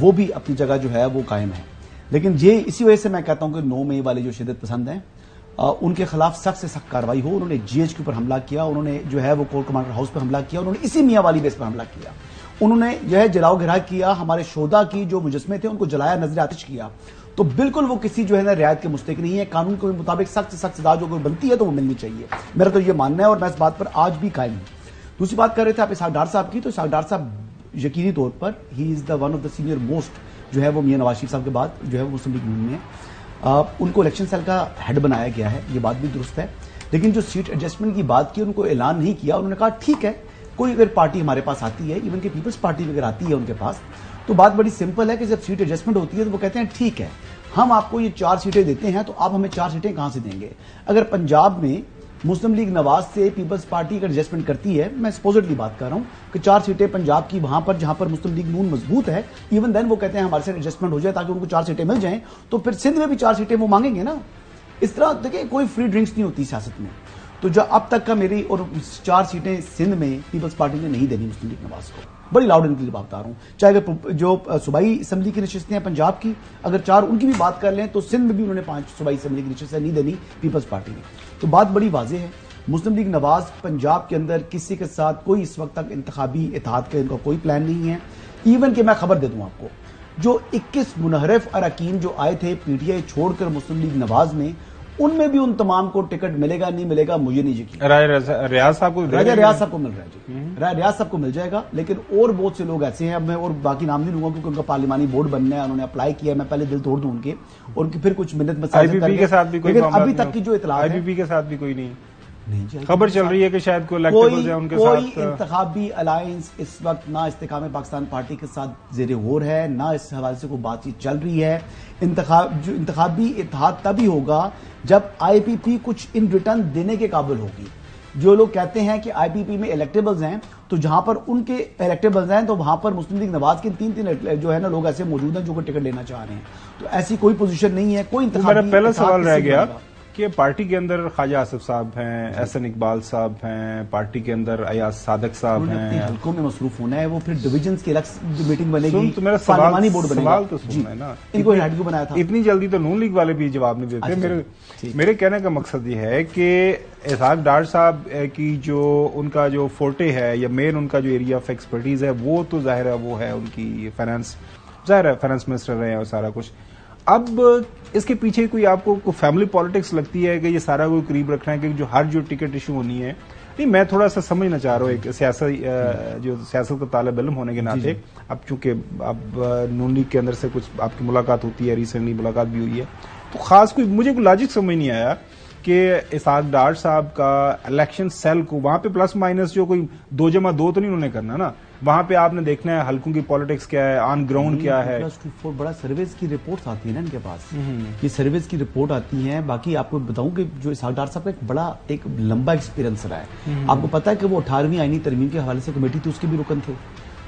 وہ بھی اپنی جگہ جو ہے وہ قائم ہے. لیکن یہ اسی وجہ سے میں کہتا ہوں کہ 9 مئی والے جو شدت پسند ہیں ان کے خلاف سخت سے سخت کاروائی ہو. انہوں نے GH کے اوپر حملہ کیا, انہوں نے جو ہے وہ کور کمانڈر ہاؤس پہ حملہ کیا, انہوں نے اسی میاں والی بیس پر حملہ کیا, انہوں نے جو ہے جلاؤ گھرا کیا, ہمارے شہداء کی جو مجسمے تھے ان کو جلایا, نظر آتش کیا. تو بالکل وہ کسی جو ہے نا رعایت کے مستحق نہیں ہے. قانون کے مطابق سخت سے سخت سزا جو کوئی بنتی ہے تو وہ ملنی چاہیے. میرا تو یہ ماننا ہے اور میں اس بات پر آج بھی قائم ہوں. دوسری بات کر رہے تھے آپ اسحاق ڈار صاحب کی, تو اسحاق ڈار صاحب یقینی طور پر ہی is the one of the senior most جو ہے وہ میاں نواز شریف صاحب کے بعد جو ہے وہ مسلم لیگ نون میں ان کو الیکشن سیل کا ہیڈ بنایا گیا ہے, یہ بات بھی درست ہے. لیکن جو سیٹ ایڈجسٹمنٹ کی بات کی ان کو اعلان نہیں کیا. انہوں نے کہا ٹھیک ہے کوئی اگر پارٹی ہمارے پاس آتی ہے, ایون کہ پیپلز پارٹی اگر آتی ہے ان کے پاس, تو بات بڑی سمپل ہے کہ جب سیٹ ایڈجسٹمنٹ ہوتی ہے تو وہ کہتے ہیں ٹھیک ہے ہم آپ کو یہ 4 سیٹیں دیتے ہیں تو آپ ہمیں 4 سیٹیں کہاں سے دیں گے. اگر پنجاب میں مسلم لیگ نواز سے پیپلز پارٹی کا ایڈجسٹمنٹ کرتی ہے, میں سپوزٹلی بات کر رہا ہوں کہ 4 سیٹیں پنجاب کی وہاں پر جہاں پر مسلم لیگ نون مضبوط ہے, ایون دین وہ کہتے ہیں ہمارے ساتھ ایڈجسٹمنٹ ہو جائے تاکہ ان کو 4 سیٹیں مل جائیں, تو پھر سندھ میں بھی 4 سیٹیں وہ مانگیں گے نا. اس طرح دیکھیں کوئی فری ڈرنکس نہیں ہوتی سیاست میں. تو جو اب تک کا میری اور 4 سیٹیں سندھ میں پیپلز پارٹی نے نہیں دینی مسلم لیگ نواز کو, بڑی لاؤڈ ان کے لیے بات بتا رہا ہوں. چاہے اگر جو صوبائی اسمبلی کی نشستیں ہیں پنجاب کی, اگر 4 ان کی بھی بات کر لیں تو سندھ میں بھی انہوں نے 5 صوبائی اسمبلی کی نشستیں نہیں دینی پیپلز پارٹی نے. تو بات بڑی واضح ہے, مسلم لیگ نواز پنجاب کے اندر کسی کے ساتھ کوئی اس وقت تک انتخابی اتحاد کا ان کا کوئی پلان نہیں ہے. ایون کہ میں خبر دے دوں آپ کو, جو 21 منحرف اراکین جو آئے تھے PTI چھوڑ کر مسلم لیگ نواز میں, ان میں بھی ان تمام کو ٹکٹ ملے گا نہیں ملے گا مجھے نہیں یقین. ریاض صاحب کو ریاض صاحب کو مل رہا ہے جی, ریاض صاحب کو مل جائے گا. لیکن اور بہت سے لوگ ایسے ہیں, اب میں اور باقی نام نہیں لوں گا کیونکہ ان کا پارلیمانی بورڈ بننا ہے, انہوں نے اپلائی کیا ہے, میں پہلے دل توڑ دوں ان کے, اور پھر کچھ منت مسائل کے ساتھ بھی کوئی, لیکن ابھی تک کی جو اطلاع IBP کے ساتھ بھی کوئی نہیں جی, خبر چل رہی ہے کہ شاید کوئی انتخابی الائنس اس وقت نہ استحکام پاکستان پارٹی کے ساتھ زیر غور ہے, نہ اس حوالے سے کوئی بات چیت چل رہی ہے. انتخابی اتحاد تبھی ہوگا جب IPP کچھ ان ریٹرن دینے کے قابل ہوگی. جو لوگ کہتے ہیں کہ IPP میں الیکٹیبلز ہیں, تو جہاں پر ان کے الیکٹیبلز ہیں تو وہاں پر مسلم لیگ نواز کے 3 جو ہے نا لوگ ایسے موجود ہیں جو کہ ٹکٹ لینا چاہ رہے ہیں. تو ایسی کوئی پوزیشن نہیں ہے. کوئی میرا پہلا سوال رہ گیا کہ پارٹی کے اندر خواجہ آصف صاحب ہیں, احسن اقبال صاحب ہیں, پارٹی کے اندر ایاز صادق صاحب ہیں, حلقوں میں مصروف ہونا ہے, وہ پھر ڈویژنز کی الگ میٹنگ بنے گی, تو میرا پارلیمانی بورڈ بنے گا. سوال تو سننا ہے نا, ان کو ہیڈ کیوں بنایا تھا اتنی جلدی تو نون لیگ والے بھی جواب نہیں دیتے. میرے کہنے کا مقصد یہ ہے کہ اسحاق ڈار صاحب کی جو ان کا جو فورٹے ہے یا مین ان کا جو ایریا آف ایکسپرٹیز ہے وہ تو ظاہر ہے وہ ہے ان کی فائنانس, ظاہر ہے فائنانس منسٹر رہے ہیں اور سارا کچھ. اب اس کے پیچھے کوئی آپ کو فیملی پالیٹکس لگتی ہے کہ یہ سارا کوئی قریب رکھنا ہے کہ جو ہر جو ٹکٹ ایشو ہونی ہے. نہیں, میں تھوڑا سا سمجھنا چاہ رہا ہوں ایک سیاست کا طالب علم ہونے کے ناطے. اب چونکہ اب نون لیگ کے اندر سے کچھ آپ کی ملاقات ہوتی ہے, ریسنٹلی ملاقات بھی ہوئی ہے, تو خاص کوئی مجھے کوئی لاجک سمجھ نہیں آیا کہ اسحاق ڈار صاحب کا الیکشن سیل کو وہاں پہ پلس مائنس جو کوئی 2+2 تو نہیں انہوں نے کرنا نا, وہاں پہ آپ نے دیکھنا ہے حلقوں کی پالیٹکس کیا ہے, آن گراؤنڈ کیا ہے. بڑا سرویز کی رپورٹس آتی ہیں نا ان کے پاس, یہ سرویز کی رپورٹ آتی ہیں. باقی آپ کو بتاؤں کہ جو اسحاق ڈار صاحب کا ایک بڑا ایک لمبا ایکسپیرینس رہا ہے. آپ کو پتا ہے کہ وہ 18ویں آئینی ترمیم کے حوالے سے کمیٹی تھی, اس کے بھی رکن تھے.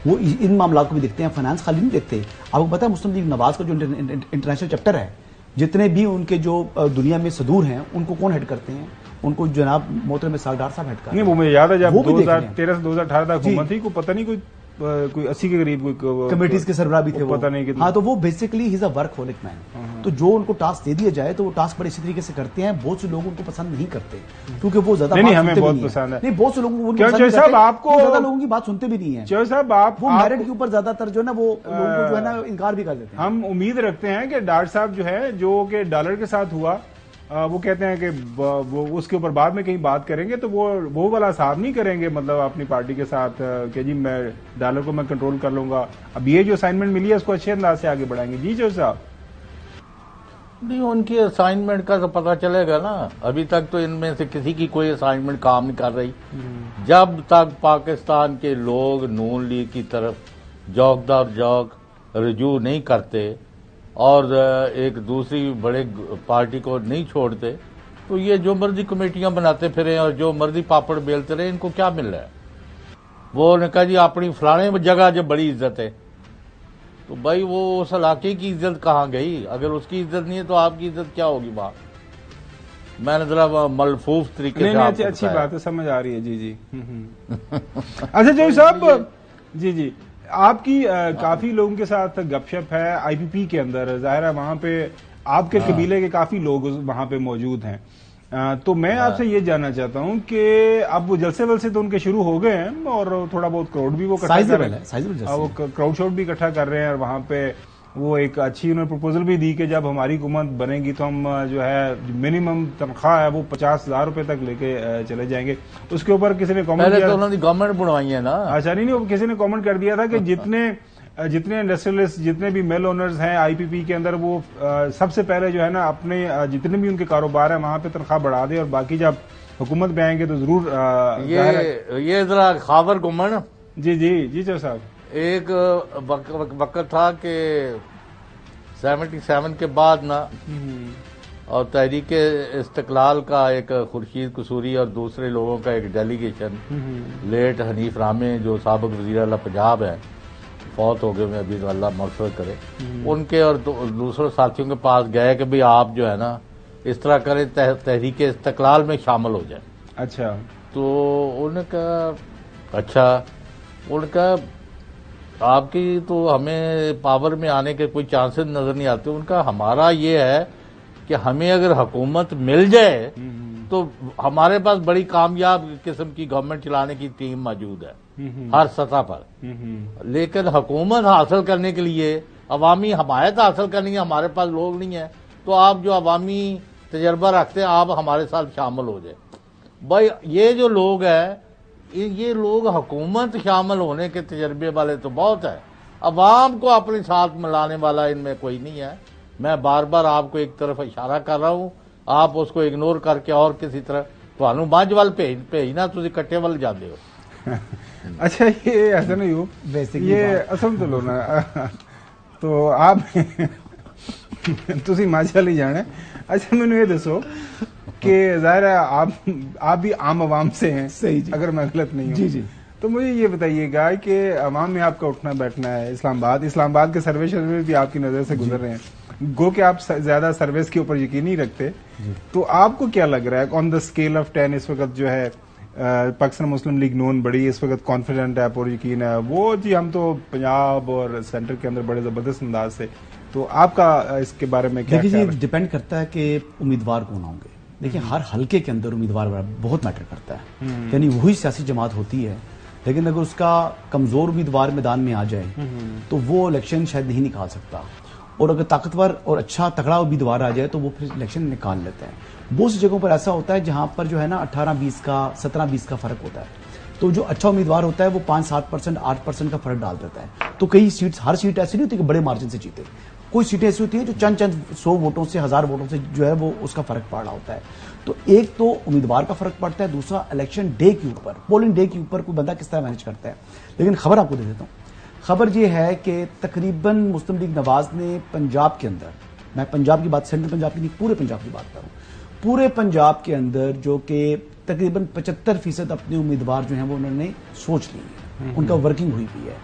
وہ ان معاملات کو بھی دیکھتے ہیں, فائنانس خالی نہیں دیکھتے. آپ کو پتا ہے مسلم لیگ نواز کا جو انٹرنیشنل چیپٹر ہے, جتنے بھی ان کے جو دنیا میں صدور ہیں ان کو کون ہیڈ کرتے ہیں, ان کو جناب محترم اسحاق ڈار صاحب ہیڈ کرتے ہیں. نہیں, وہ مجھے یاد ہے جب 2013 سے 2018 تک حکومت تھی, کوئی پتہ نہیں کوئی 80 کے قریب کوئی کمیٹیز کے سربراہ بھی تھے, پتہ نہیں. ہاں, تو وہ basically he is a work ہولک مین. تو جو ان کو ٹاسک دے دیا جائے تو وہ ٹاسک بڑے اسی طریقے سے کرتے ہیں. بہت سے لوگ ان کو پسند نہیں کرتے کیونکہ وہ زیادہ نہیں, ہمیں بہت پسند ہے. نہیں, بہت سے لوگوں کو زیادہ لوگوں کی بات سنتے بھی نہیں ہیں. چوہے صاحب, آپ وہ میرٹ کے اوپر زیادہ تر جو ہے نا وہ لوگوں کو جو ہے نا انکار بھی کر دیتے ہیں. ہم امید رکھتے ہیں کہ ڈار صاحب جو ہے جو کہ ڈالر کے ساتھ ہوا, وہ کہتے ہیں کہ وہ اس کے اوپر بعد میں کہیں بات کریں گے تو وہ والا صاحب نہیں کریں گے, مطلب اپنی پارٹی کے ساتھ کہ جی میں ڈالر کو میں کنٹرول کر لوں گا. اب یہ جو اسائنمنٹ ملی ہے اس کو اچھے انداز سے آگے بڑھائیں گے. جی چوہے صاحب, نہیں, ان کی اسائنمنٹ کا تو پتہ چلے گا نا. ابھی تک تو ان میں سے کسی کی کوئی اسائنمنٹ کام نہیں کر رہی. جب تک پاکستان کے لوگ نون لیگ کی طرف جوک در جوک رجوع نہیں کرتے اور ایک دوسری بڑے پارٹی کو نہیں چھوڑتے, تو یہ جو مرضی کمیٹیاں بناتے پھریں اور جو مرضی پاپڑ بیلتے رہے, ان کو کیا مل رہا ہے؟ وہ نے کہا جی اپنی فلانے جگہ جب بڑی عزت ہے, تو بھائی وہ اس علاقے کی عزت کہاں گئی؟ اگر اس کی عزت نہیں ہے تو آپ کی عزت کیا ہوگی؟ بات میں نے ذرا ملفوف طریقے سے اچھی بات ہے, سمجھ آ رہی ہے. جی اچھا جی صاحب, جی آپ کی کافی لوگوں کے ساتھ گپ شپ ہے آئی پی پی کے اندر، ظاہر ہے وہاں پہ آپ کے قبیلے کے کافی لوگ وہاں پہ موجود ہیں، تو میں آپ سے یہ جاننا چاہتا ہوں کہ اب وہ جلسے ولسے تو ان کے شروع ہو گئے ہیں اور تھوڑا بہت کراؤڈ بھی وہ اکٹھا کر رہے ہیں، وہ کراؤڈ شوٹ بھی اکٹھا کر رہے ہیں، اور وہاں پہ وہ ایک اچھی انہوں نے پروپوزل بھی دی کہ جب ہماری حکومت بنے گی تو ہم جو ہے منیمم تنخواہ ہے وہ 50,000 روپے تک لے کے چلے جائیں گے. اس کے اوپر کسی نے کامنٹ پہلے کیا، تو انہوں نے گورنمنٹ بنوائی ہے نا. اچھا نہیں کسی نے کامنٹ کر دیا تھا کہ جتنے انڈسٹریلسٹ جتنے بھی مل اونرز ہیں آئی پی پی کے اندر وہ سب سے پہلے جو ہے نا اپنے جتنے بھی ان کے کاروبار ہیں وہاں پہ تنخواہ بڑھا دیں، اور باقی جب حکومت میں آئیں گے تو ضرور یہ ذرا خاور گمن. جی چو صاحب، ایک وقت تھا کہ 77 کے بعد نا، اور تحریک استقلال کا ایک خورشید قصوری اور دوسرے لوگوں کا ایک ڈیلیگیشن، لیٹ حنیف رامے جو سابق وزیر اعلیٰ پنجاب ہے، فوت ہو گئے، میں ابھی تو اللہ مغفرت کرے، ان کے اور دوسرے ساتھیوں کے پاس گئے کہ بھئی آپ جو ہے نا اس طرح کریں تحریک استقلال میں شامل ہو جائیں. اچھا، تو انہوں نے کہا اچھا، انہوں نے کہا آپ کی تو ہمیں پاور میں آنے کے کوئی چانسز نظر نہیں آتے. ان کا ہمارا یہ ہے کہ ہمیں اگر حکومت مل جائے تو ہمارے پاس بڑی کامیاب قسم کی گورنمنٹ چلانے کی ٹیم موجود ہے ہر سطح پر، لیکن حکومت حاصل کرنے کے لیے عوامی حمایت حاصل کرنے کے ہمارے پاس لوگ نہیں ہیں، تو آپ جو عوامی تجربہ رکھتے ہیں آپ ہمارے ساتھ شامل ہو جائیں. بھائی یہ جو لوگ ہیں یہ لوگ حکومت شامل ہونے کے تجربے والے تو بہت ہیں، عوام کو اپنے ساتھ ملانے والا ان میں کوئی نہیں ہے. میں بار بار آپ کو ایک طرف اشارہ کر رہا ہوں، آپ اس کو اگنور کر کے اور کسی طرح تو مجھ وال بھیجنا تھی کٹے وال جاتے ہو. اچھا یہ ایسا نہیں ہو، یہ اصل تو لونا تو آپ تسی ماشاءاللہ ہی جانے. اچھا میں نے یہ دسو کہ ظاہر ہے آپ بھی عام عوام سے ہیں، صحیح جی، اگر میں غلط نہیں ہوں جی تو مجھے یہ بتائیے گا کہ عوام میں آپ کا اٹھنا بیٹھنا ہے، اسلام آباد کے سروے شروع بھی آپ کی نظر سے گزر رہے ہیں، گو کہ آپ زیادہ سروس کے اوپر یقین نہیں رکھتے، تو آپ کو کیا لگ رہا ہے آن دا اسکیل آف 10 اس وقت جو ہے پاکستان مسلم لیگ نون بڑی اس وقت کانفیڈنٹ ہے، پر یقین ہے وہ جی ہم تو پنجاب اور سینٹر کے اندر بڑے زبردست انداز سے، تو آپ کا اس کے بارے میں کیا خیال ہے؟ ڈیپینڈ کرتا ہے کہ امیدوار کون ہوں گے. دیکھیں ہر حلقے کے اندر امیدوار بہت میٹر کرتا ہے، یعنی وہی سیاسی جماعت ہوتی ہے، لیکن اگر اس کا کمزور امیدوار میدان میں آ جائے تو وہ الیکشن شاید نہیں نکال سکتا، اور اگر طاقتور اور اچھا تگڑا امیدوار آ جائے تو وہ پھر الیکشن نکال لیتے ہیں. بہت سی جگہوں پر ایسا ہوتا ہے جہاں پر جو ہے نا 18-20 کا 17-20 کا فرق ہوتا ہے، تو جو اچھا امیدوار ہوتا ہے وہ 5-7%, 8% کا فرق ڈال دیتا ہے. تو کئی سیٹس، ہر سیٹ ایسی نہیں ہوتی کہ بڑے مارجن سے جیتے، کوئی سیٹیں ایسی ہوتی ہیں جو چند 100 ووٹوں سے 1000 ووٹوں سے جو ہے وہ اس کا فرق پڑ رہا ہوتا ہے. تو ایک تو امیدوار کا فرق پڑتا ہے، دوسرا الیکشن ڈے کے اوپر، پولنگ ڈے کے اوپر کوئی بندہ کس طرح مینج کرتا ہے. لیکن خبر آپ کو دے دیتا ہوں، خبر یہ ہے کہ تقریباً مسلم لیگ نواز نے پنجاب کے اندر، میں پنجاب کی بات سینٹرل پنجاب کی نہیں پورے پنجاب کی بات کر رہا ہوں، پورے پنجاب کے اندر جو کہ تقریباً 75% اپنے امیدوار جو ہیں وہ انہوں نے سوچ لی ہے، ان کا ورکنگ ہوئی بھی ہے.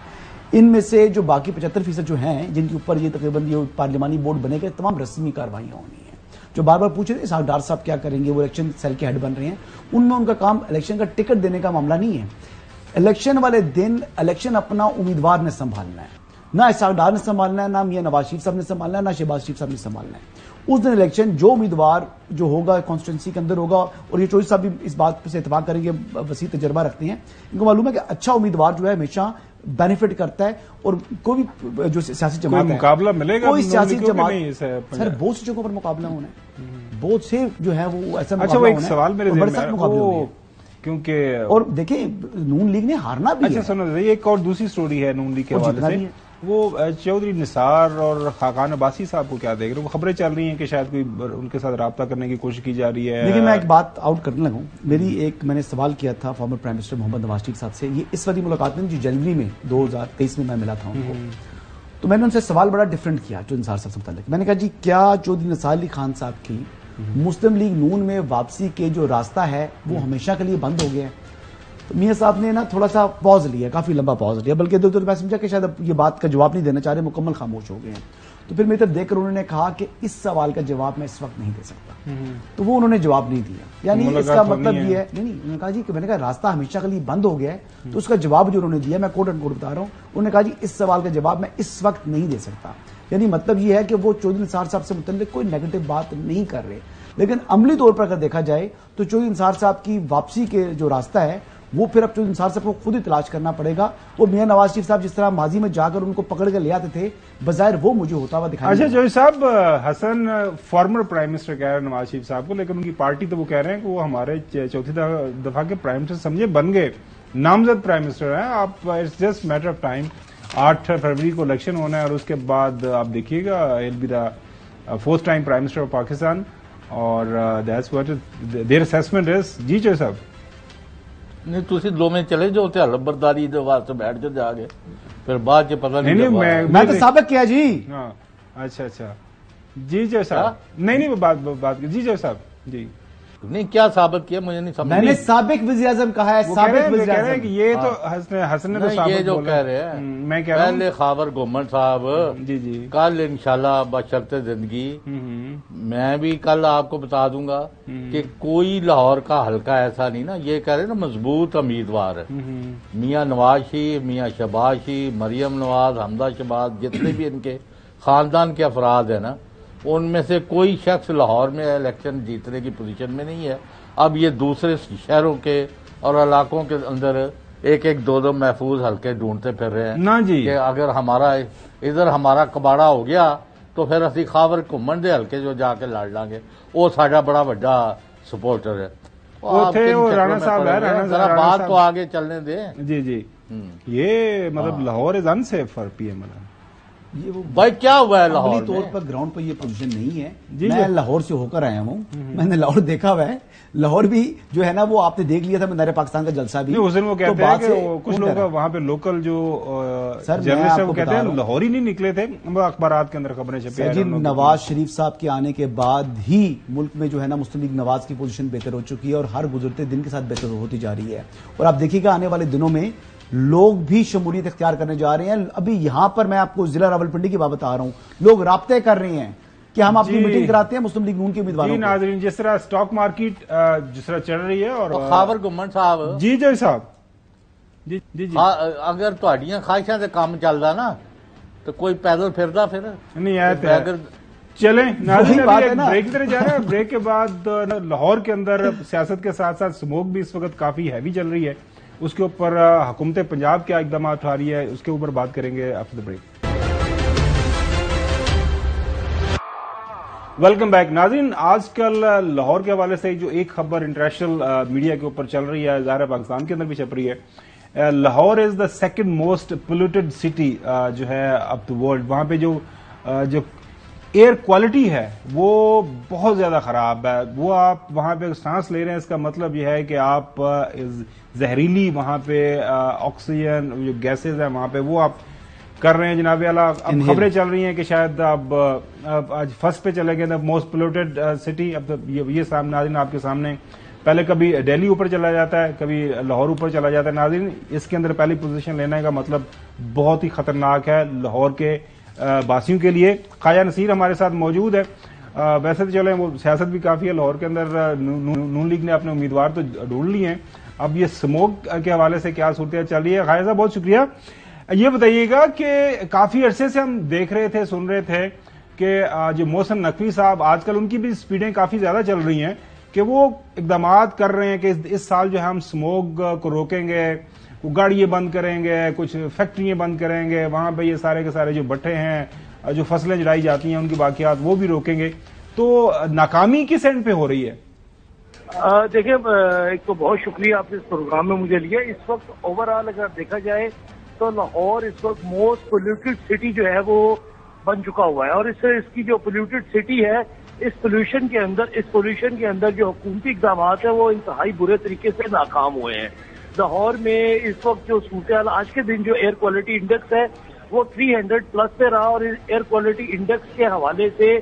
ان میں سے جو باقی 75% جو ہیں جن کے اوپر یہ تقریباً یہ پارلیمانی بورڈ بنے گا، تمام رسمی کاروائیاں ہونی ہیں. جو بار بار پوچھ رہے ہیں اسحاق ڈار صاحب کیا کریں گے، وہ الیکشن سیل کے ہیڈ بن رہے ہیں، ان میں ان کا کام الیکشن کا ٹکٹ دینے کا معاملہ نہیں ہے. الیکشن والے دن الیکشن اپنا امیدوار نے سنبھالنا ہے، نہ اسحاق ڈار نے سنبھالنا ہے، نہ میاں نواز شریف صاحب نے سنبھالنا ہے، نہ شہباز شریف صاحب نے سنبھالنا ہے. اس دن الیکشن جو امیدوار جو ہوگا کانسٹیٹوئنسی کے اندر ہوگا، اور یہ چوہدری صاحب بھی اس بات سے اتفاق کریں گے، وسیع تجربہ رکھتے ہیں، ان کو معلوم ہے کہ اچھا امیدوار جو ہے ہمیشہ بینیفٹ کرتا ہے. اور کوئی بھی جو سیاسی جماعت ہے، مقابلہ ملے گا کوئی سیاسی جماعت سر بہت سی جگہوں پر مقابلہ ہونا ہے، بہت سے جو ہے وہ ایسا اچھا وہ ایک سوال میرے بڑے سخت مقابلے ہونے ہیں. کیونکہ اور دیکھیں نون لیگ نے ہارنا بھی ہے. اچھا سنو ایک اور دوسری سٹوری ہے نون لیگ کے حوالے سے، وہ چودھری نثار اور خاقان عباسی صاحب کو کیا دیکھ رہے ہیں؟ وہ خبریں چل رہی ہیں کہ شاید کوئی ان کے ساتھ رابطہ کرنے کی کوشش کی جا رہی ہے. لیکن میں ایک بات آؤٹ کرنے لگا ہوں، میں نے سوال کیا تھا فارمر پرائم منسٹر محمد نواز شریف صاحب سے، یہ اس والی ملاقات میں جو جنوری میں 2023 میں ملا تھا ان کو، تو میں نے ان سے سوال بڑا ڈفرینٹ کیا چودھری نثار صاحب سے متعلق. میں نے کہا جی کیا چودھری نثار علی خان صاحب کی مسلم لیگ نون میں واپسی کے جو راستہ ہے وہ ہمیشہ کے لیے بند ہو گیا ہے؟ میاں صاحب نے نا تھوڑا سا پاز لیا، کافی لمبا پاز لیا، بلکہ میں سمجھا کہ شاید اب یہ بات کا جواب نہیں دینا چاہ رہے، مکمل خاموش ہو گئے ہیں. تو پھر میری طرف دیکھ کر انہوں نے کہا کہ اس سوال کا جواب میں اس وقت نہیں دے سکتا. تو وہ انہوں نے جواب نہیں دیا. یعنی اس کا مطلب یہ ہے نہیں انہوں نے کہا جی کہ میں نے کہا راستہ ہمیشہ کے لیے بند ہو گیا ہے. تو اس کا جواب جو انہوں نے دیا میں کوٹ اینڈ کوٹ بتا رہا ہوں, انہوں نے کہا جی اس سوال کا جواب میں اس وقت نہیں دے سکتا. یعنی مطلب یہ ہے کہ وہ چودھری نثار صاحب سے متعلق کوئی نیگیٹو بات نہیں کر رہے. لیکن عملی طور پر اگر دیکھا جائے تو چودھری نثار صاحب کی واپسی کے جو راستہ ہے وہ پھر اب چودھری نثار صاحب کو خود ہی تلاش کرنا پڑے گا. وہ میاں نواز شریف صاحب جس طرح ماضی میں جا کر ان کو پکڑ کے لے آتے تھے, بظاہر وہ مجھے ہوتا ہوا دکھائی. اچھا جوئی صاحب, حسن فارمر پرائم منسٹر کہہ رہے ہیں نواز شریف صاحب کو, لیکن ان کی پارٹی تو وہ کہہ رہے ہیں کہ وہ ہمارے چوتھی دفعہ کے پرائم منسٹر سمجھے بن گئے, نامزد پرائم منسٹر ہیں. آپ it's just matter of time. 8 فروری کو الیکشن ہونا ہے اور اس کے بعد آپ دیکھیے گا he'll be the fourth time prime minister of Pakistan, اور that's what their assessment is. جی جوئی صاحب نہیں تسی دو میں چلے جو تے حلف برداری دے واسطے بیٹھ جا کے پھر بعد چ پتہ نہیں. میں تو ثابت کیا جی. ہاں اچھا اچھا جی جوئی صاحب. نہیں بات جی جوئی صاحب جی نہیں کیا ثابت کیا مجھے نہیں سمجھ. میں نے سابق وزیر اعظم کہا ہے, سابق وزیر اعظم. یہ تو حسن نے تو ثابت یہ جو بولا. کہہ رہے ہیں میں کہہ رہا ہوں پہلے خاور گورنمنٹ صاحب جی جی کل انشاءاللہ بشرط زندگی میں بھی کل آپ کو بتا دوں گا کہ کوئی لاہور کا حلقہ ایسا نہیں نا, یہ کہہ رہے نا مضبوط امیدوار ہے. میاں نواز شریف, میاں شہباز شریف, مریم نواز, حمزہ شہباز, جتنے بھی ان کے خاندان کے افراد ہیں نا, ان میں سے کوئی شخص لاہور میں الیکشن جیتنے کی پوزیشن میں نہیں ہے. اب یہ دوسرے شہروں کے اور علاقوں کے اندر ایک دو محفوظ حلقے ڈھونڈتے پھر رہے ہیں نا جی. کہ اگر ہمارا کباڑا ہو گیا تو پھر اسی خاور گھومن دے حلقے جو جا کے لڑ لیں گے, وہ ساڈا بڑا بڑا سپورٹر ہے. رانا صاحب ہے, ذرا بات تو آگے چلنے دیں. جی جی یہ مطلب لاہور از انسیف فار پی ایم. یہ وہ بھائی کیا ہوا ہے لاہور عملی طور پر گراؤنڈ پر یہ پوزیشن نہیں ہے. میں لاہور سے ہو کر آیا ہوں, میں نے لاہور دیکھا ہوا ہے. لاہور بھی جو ہے نا وہ آپ نے دیکھ لیا تھا مینار پاکستان کا جلسہ بھی. اس دن وہ کہتے ہیں کہ کچھ لوگ وہاں پہ لوکل جو جرنلسٹ ہیں وہ کہتے ہیں لاہور ہی نہیں نکلے تھے, اخبارات کے اندر خبریں چھپی ہیں. نواز شریف صاحب کے آنے کے بعد ہی ملک میں جو ہے نا مسلم لیگ نواز کی پوزیشن بہتر ہو چکی ہے اور ہر گزرتے دن کے ساتھ بہتر ہوتی جا رہی ہے. اور آپ دیکھیے گا آنے والے دنوں میں لوگ بھی شمولیت اختیار کرنے جا رہے ہیں. ابھی یہاں پر میں آپ کو ضلع راولپنڈی کی بات بتا رہا ہوں, لوگ رابطے کر رہے ہیں کہ ہم اپنی میٹنگ کراتے ہیں مسلم لیگ نون کے امیدواروں. جی ناظرین, جس طرح اسٹاک مارکیٹ جس طرح چل رہی ہے اور خاور گورنمنٹ صاحب جی جوئی صاحب جی جی جی اگر تہاڈیاں خواہشاں سے کام چلدا نا تو کوئی پیدل پھردا پھر نہیں آیا. چلیں ناظرین بریک کی طرف جا رہے ہیں. بریک کے بعد لاہور کے اندر سیاست کے ساتھ ساتھ اسموک بھی اس وقت کافی ہیوی چل رہی ہے, اس کے اوپر حکومت پنجاب کیا اقدامات اٹھا رہی ہے اس کے اوپر بات کریں گے after the break. Welcome back ناظرین. آج کل لاہور کے حوالے سے جو ایک خبر انٹرنیشنل میڈیا کے اوپر چل رہی ہے, ظاہر پاکستان کے اندر بھی چھپ رہی ہے, Lahore is the second most polluted city جو ہے اب دا ورلڈ. وہاں پہ جو ایئر کوالٹی ہے وہ بہت زیادہ خراب ہے. وہ آپ وہاں پہ سانس لے رہے ہیں, اس کا مطلب یہ ہے کہ آپ زہریلی وہاں پہ آکسیجن جو گیسز ہیں وہاں پہ وہ آپ کر رہے ہیں. جناب اعلیٰ اب خبریں چل رہی ہیں کہ شاید اب آج فرسٹ پہ چلے گئے موسٹ پولوٹیڈ سٹی. اب یہ ناظرین آپ کے سامنے, پہلے کبھی دہلی اوپر چلا جاتا ہے, کبھی لاہور اوپر چلا جاتا ہے. ناظرین اس کے اندر پہلی پوزیشن لینے کا مطلب بہت ہی خطرناک ہے لاہور کے باسیوں کے لیے. خواجہ نصیر ہمارے ساتھ موجود ہے. ویسے تو چلیں وہ سیاست بھی کافی ہے لاہور کے اندر, نون لیگ نے اپنے امیدوار تو ڈھونڈ لیے ہیں. اب یہ اسموک کے حوالے سے کیا صورتحال چل رہی ہے؟ خواجہ صاحب بہت شکریہ. یہ بتائیے گا کہ کافی عرصے سے ہم دیکھ رہے تھے, سن رہے تھے کہ جو محسن نقوی صاحب آج کل ان کی بھی سپیڈیں کافی زیادہ چل رہی ہیں کہ وہ اقدامات کر رہے ہیں کہ اس سال جو ہے ہم اسموک کو روکیں گے, گاڑیاں بند کریں گے, کچھ فیکٹریاں بند کریں گے, وہاں پہ یہ سارے کے سارے جو بٹھے ہیں جو فصلیں جڑائی جاتی ہیں ان کی باقیات وہ بھی روکیں گے. تو ناکامی کس اینڈ پہ ہو رہی ہے؟ دیکھیں ایک تو بہت شکریہ آپ نے اس پروگرام میں مجھے لیا. اس وقت اوور آل اگر دیکھا جائے تو لاہور اس وقت موسٹ پولوٹیڈ سٹی جو ہے وہ بن چکا ہوا ہے, اور اس کی جو پولوٹیڈ سٹی ہے اس پولوشن کے اندر جو حکومتی اقدامات ہیں وہ انتہائی برے طریقے سے ناکام ہوئے ہیں. لاہور میں اس وقت جو صورتحال آج کے دن جو ایئر کوالٹی انڈیکس ہے وہ 300 پلس پہ رہا, اور ایئر کوالٹی انڈیکس کے حوالے سے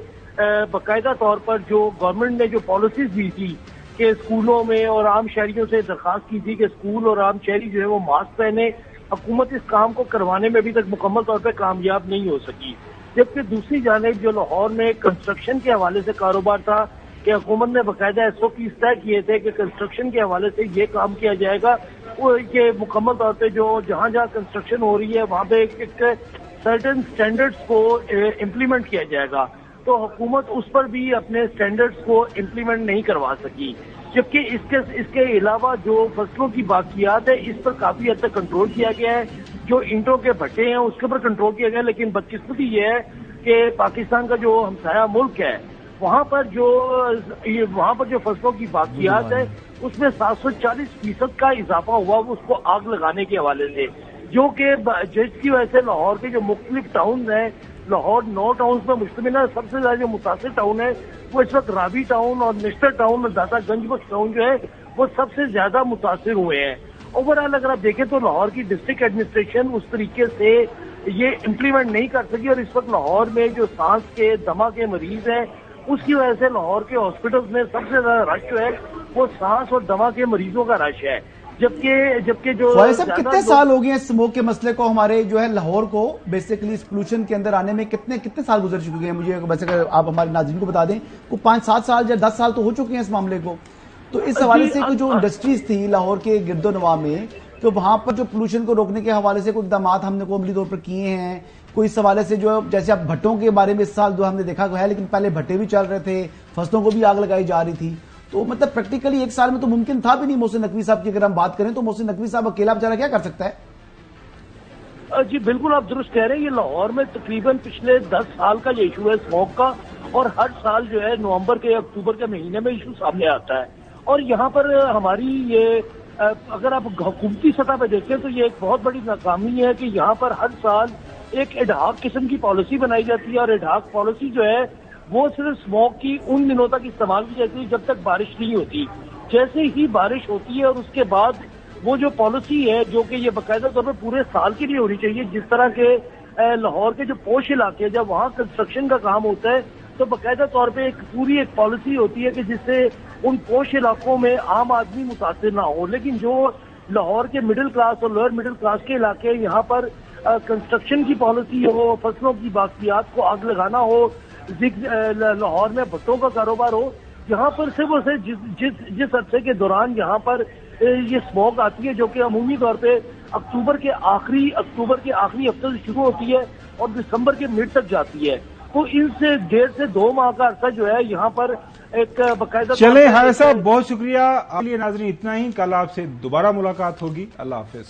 باقاعدہ طور پر جو گورنمنٹ نے جو پالیسیز دی تھی کہ اسکولوں میں اور عام شہریوں سے درخواست کی تھی کہ اسکول اور عام شہری جو ہے وہ ماسک پہنے, حکومت اس کام کو کروانے میں ابھی تک مکمل طور پہ کامیاب نہیں ہو سکی. جبکہ دوسری جانب جو لاہور میں کنسٹرکشن کے حوالے سے کاروبار تھا کہ حکومت نے باقاعدہ SOPs طے کیے تھے کہ کنسٹرکشن کے حوالے سے یہ کام کیا جائے گا کہ مکمل طور پہ جو جہاں جہاں کنسٹرکشن ہو رہی ہے وہاں پہ ایک سرٹن سٹینڈرڈز کو امپلیمنٹ کیا جائے گا، تو حکومت اس پر بھی اپنے سٹینڈرڈز کو امپلیمنٹ نہیں کروا سکی، جبکہ اس کے علاوہ جو فصلوں کی باقیات ہے اس پر کافی حد تک کنٹرول کیا گیا ہے، جو اینٹوں کے بھٹے ہیں اس کے اوپر کنٹرول کیا گیا، لیکن بدقسمتی یہ ہے کہ پاکستان کا جو ہمسایہ ملک ہے وہاں پر جو فصلوں کی باقیات ہے اس میں 740% کا اضافہ ہوا اس کو آگ لگانے کے حوالے سے، جو کہ جس کی وجہ سے لاہور کے جو مختلف ٹاؤنز ہیں، لاہور 9 ٹاؤنز میں مشتمل ہے، سب سے زیادہ جو متاثر ٹاؤن ہے وہ اس وقت راوی ٹاؤن اور نشتر ٹاؤن اور داتا گنج بخش ٹاؤن جو ہے وہ سب سے زیادہ متاثر ہوئے ہیں۔ اوورآل اگر آپ دیکھیں تو لاہور کی ڈسٹرکٹ ایڈمنسٹریشن اس طریقے سے یہ امپلیمنٹ نہیں کر سکی، اور اس وقت لاہور میں جو سانس کے دمہ کے مریض ہیں اس کی وجہ سے لاہور کے ہاسپٹلز میں سب سے زیادہ رش جو ہے وہ سانس اور دمہ کے مریضوں کا رش ہے، جبکہ جو صاحب کتنے سال ہو گئے ہیں اسموک کے مسئلے کو ہمارے جو ہے لاہور کو بیسیکلی اس پولوشن کے اندر آنے میں کتنے سال گزر چکے ہیں؟ مجھے ویسے آپ ہمارے ناظرین کو بتا دیں کو 5-7 سال یا 10 سال تو ہو چکے ہیں اس معاملے کو، تو اس حوالے سے جو انڈسٹریز تھی لاہور کے گرد و نواح میں تو وہاں پر جو پولوشن کو روکنے کے حوالے سے کوئی اقدامات ہم نے کو عملی طور پر کیے ہیں؟ کوئی اس حوالے سے جو جیسے آپ بھٹوں کے بارے میں اس سال جو ہم نے دیکھا ہے، لیکن پہلے بھٹے بھی چل رہے تھے، فصلوں کو بھی آگ لگائی جا رہی تھی، تو مطلب پریکٹیکلی ایک سال میں تو ممکن تھا بھی نہیں محسن نقوی صاحب کی اگر ہم بات کریں تو محسن نقوی صاحب اکیلا بیچارہ کیا کر سکتا ہے؟ جی بالکل آپ درست کہہ رہے ہیں، یہ لاہور میں تقریباً پچھلے 10 سال کا یہ ایشو ہے اسموک کا، اور ہر سال جو ہے نومبر کے اکتوبر کے مہینے میں ایشو سامنے آتا ہے، اور یہاں پر ہماری یہ اگر آپ حکومتی سطح پہ دیکھیں تو یہ ایک بہت بڑی ناکامی ہے کہ یہاں پر ہر سال ایک ایڈہاک قسم کی پالیسی بنائی جاتی ہے، اور ایڈہاک پالیسی جو ہے وہ صرف اسموک کی ان دنوں تک استعمال کی جاتی ہے جب تک بارش نہیں ہوتی، جیسے ہی بارش ہوتی ہے اور اس کے بعد وہ جو پالیسی ہے جو کہ یہ باقاعدہ طور پہ پورے سال کے لیے ہونی چاہیے، جس طرح کے لاہور کے جو پوش علاقے جب وہاں کنسٹرکشن کا کام ہوتا ہے تو باقاعدہ طور پہ ایک پالیسی ہوتی ہے کہ جس سے ان پوش علاقوں میں عام آدمی متاثر نہ ہو، لیکن جو لاہور کے مڈل کلاس اور لوئر مڈل کلاس کے علاقے یہاں پر کنسٹرکشن کی پالیسی ہو، فصلوں کی باقیات کو آگ لگانا ہو، لاہور میں بھٹوں کا کاروبار ہو، یہاں پر صرف جس عرصے کے دوران یہاں پر یہ اسموک آتی ہے جو کہ عمومی طور پہ اکتوبر کے آخری ہفتے سے شروع ہوتی ہے اور دسمبر کے مڈ تک جاتی ہے، تو ان سے 1.5 سے 2 ماہ کا عرصہ جو ہے یہاں پر ایک باقاعدہ چلے حارث صاحب بہت شکریہ، ناظرین اتنا ہی، کل آپ سے دوبارہ ملاقات ہوگی، اللہ حافظ۔